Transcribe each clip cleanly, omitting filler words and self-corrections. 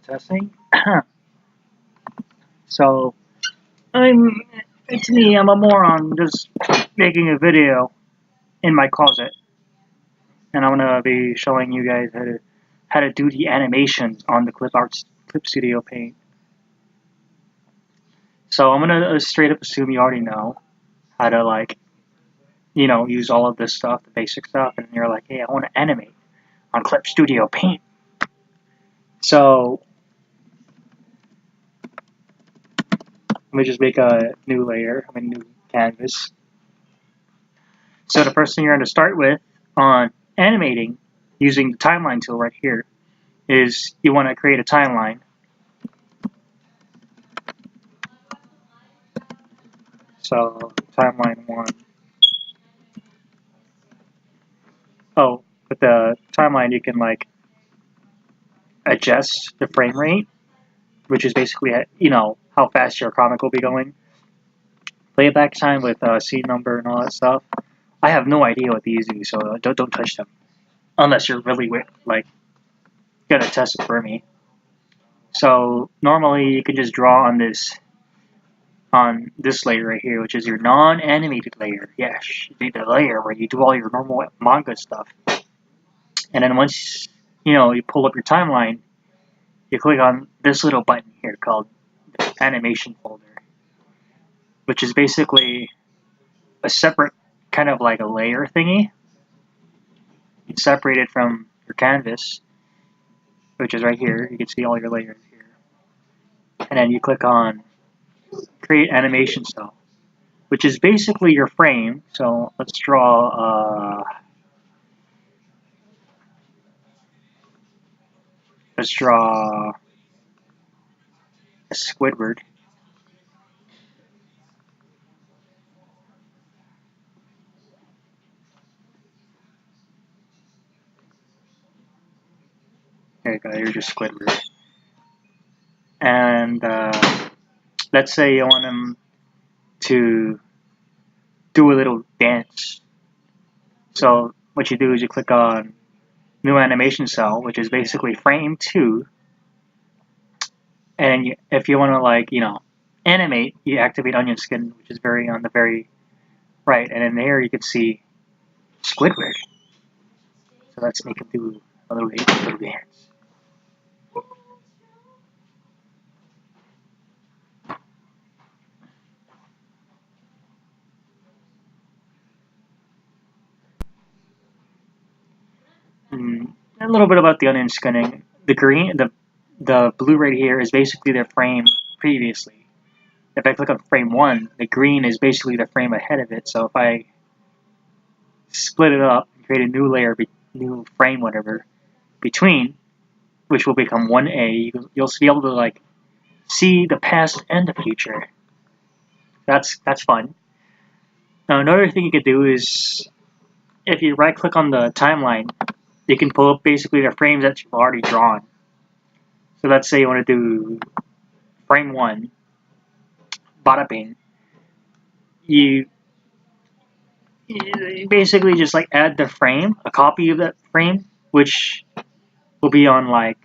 Testing. So, I'm, it's me, I'm a moron, just making a video in my closet, and I'm gonna be showing you guys how to do the animations on the Clip Studio Paint. So I'm gonna straight up assume you already know how to use all of this stuff, the basic stuff, and you're like, hey, I want to animate on Clip Studio Paint. So let me just make a new layer, new canvas. So the first thing you're going to start with on animating using the timeline tool right here is you want to create a timeline. So timeline 1. Oh, with the timeline you can adjust the frame rate, which is basically how fast your comic will be going. Playback time with scene number and all that stuff. I have no idea what these do, so don't touch them unless you're really gonna test it for me. So normally you can just draw on this layer right here, which is your non-animated layer. Yes, the layer where you do all your normal manga stuff. And then once you pull up your timeline, you click on this little button here called the animation folder, which is basically a separate kind of like a layer thingy. It's separated from your canvas, which is right here. You can see all your layers here. And then you click on create animation cell, which is basically your frame. So let's draw a Squidward. There you go, here's your Squidward. And let's say you want him to do a little dance. So what you do is you click on new animation cell, which is basically frame 2. And if you want to animate, you activate onion skin, which is on the very right. And in there you can see Squidward. So let's make him do a little dance. A little bit about the onion skinning. The blue right here is basically the frame previously. If I click on frame 1, the green is basically the frame ahead of it. So if I split it up and create a new layer, new frame, whatever, between, which will become 1A, you'll be able to see the past and the future. That's fun. Now another thing you could do is if you right click on the timeline, you can pull up basically the frames that you've already drawn. So let's say you want to do frame 1, bada bing. You basically just add the frame, a copy of that frame, which will be on and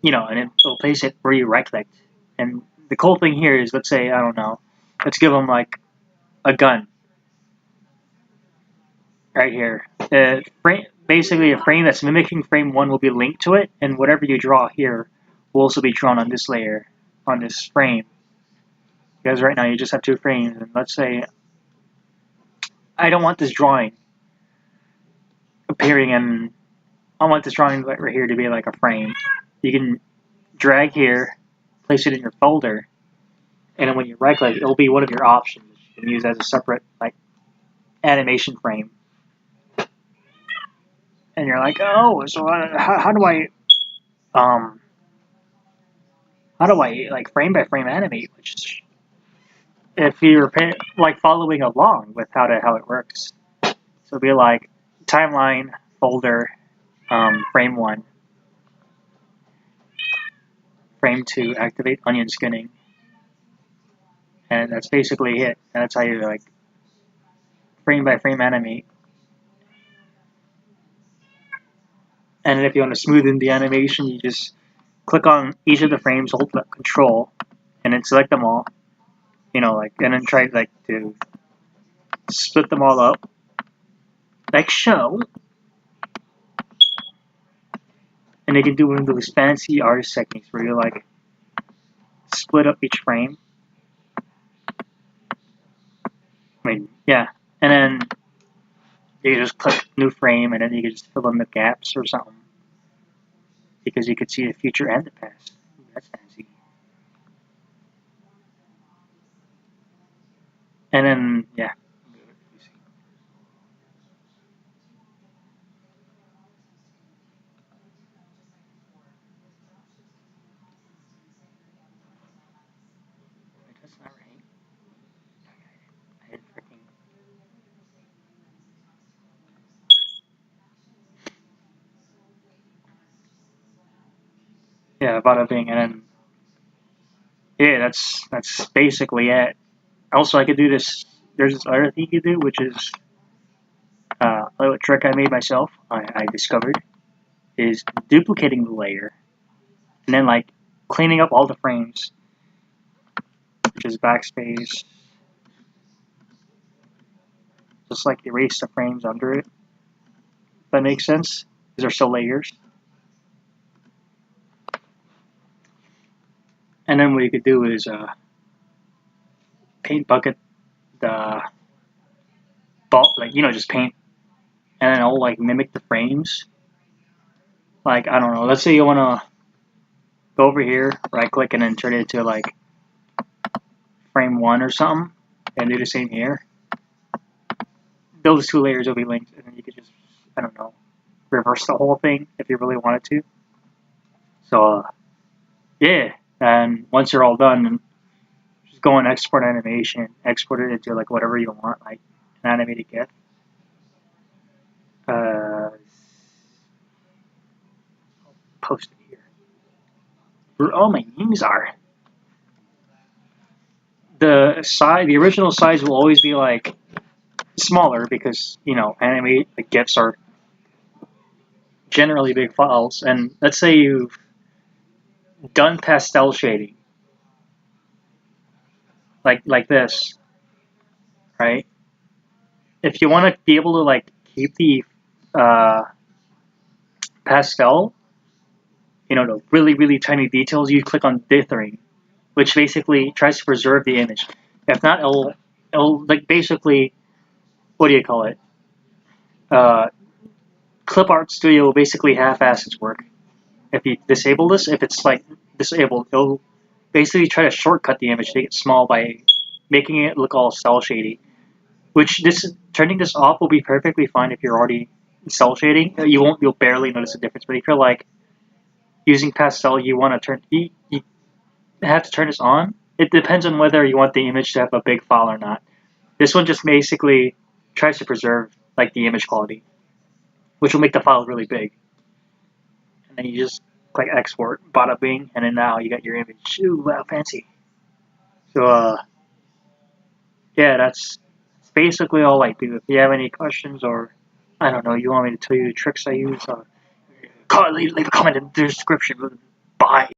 it'll place it where you right click. And the cool thing here is, let's say, I don't know, let's give them a gun right here. Basically a frame that's mimicking frame 1 will be linked to it, and whatever you draw here will also be drawn on this layer, on this frame. Because right now you just have 2 frames, and let's say I don't want this drawing appearing in, I want this drawing right here to be like a frame. You can drag here, place it in your folder, and then when you right click, it'll be one of your options you can use as a separate animation frame. And you're like, oh, so how do I frame by frame animate? Which is, if you're following along with how it works, so it'll be like timeline folder, frame 1, frame 2, activate onion skinning, and that's basically it. And that's how you frame by frame animate. And if you want to smoothen the animation, you just click on each of the frames, hold the control, and then select them all. You know, like, and then try like to split them all up, like so. And they can do one of those fancy artist techniques where you like split up each frame. I mean, yeah, and then you just click new frame, and then you can just fill in the gaps or something because you could see the future and the past. That's fancy. And then yeah, that's not right. I hit freaking. Yeah, bada bing, and then yeah, that's basically it. Also, I could do this. There's this other thing you could do, which is a little trick I made myself. I discovered is duplicating the layer and then like cleaning up all the frames, which is backspace. Just like erase the frames under it. If that makes sense, because they're still layers. And then what you could do is paint bucket the ball, like just paint, and then it'll like mimic the frames. Like I don't know. Let's say you want to go over here, right click, and then turn it into like frame one or something, and do the same here. Those two layers will be linked, and then you could just I don't know reverse the whole thing if you really wanted to. So yeah, and once you're all done, just go and export animation, export it into like whatever you want, like an animated GIF. Uh, Post it here. Where all my memes are. The original size will always be like smaller because animate the GIFs are generally big files. And let's say you've done pastel shading, like this, right? If you want to be able to like keep the uh, pastel, the really tiny details, you click on dithering, which basically tries to preserve the image. If not, it'll like basically, what do you call it? Uh, Clip Art Studio will basically half-ass its work. If you disable this, if it's like disabled, it'll basically try to shortcut the image, make it small by making it look all cell shady. Which turning this off will be perfectly fine if you're already cell shading. You'll barely notice a difference. But if you're like using pastel, you want to you have to turn this on. It depends on whether you want the image to have a big file or not. This one just basically tries to preserve like the image quality, which will make the file really big. And then you just click export, bada bing, and then now you got your image. Ooh, wow, fancy. So yeah, that's basically all I do. If you have any questions or I don't know, you want me to tell you the tricks I use, leave a comment in the description. Bye.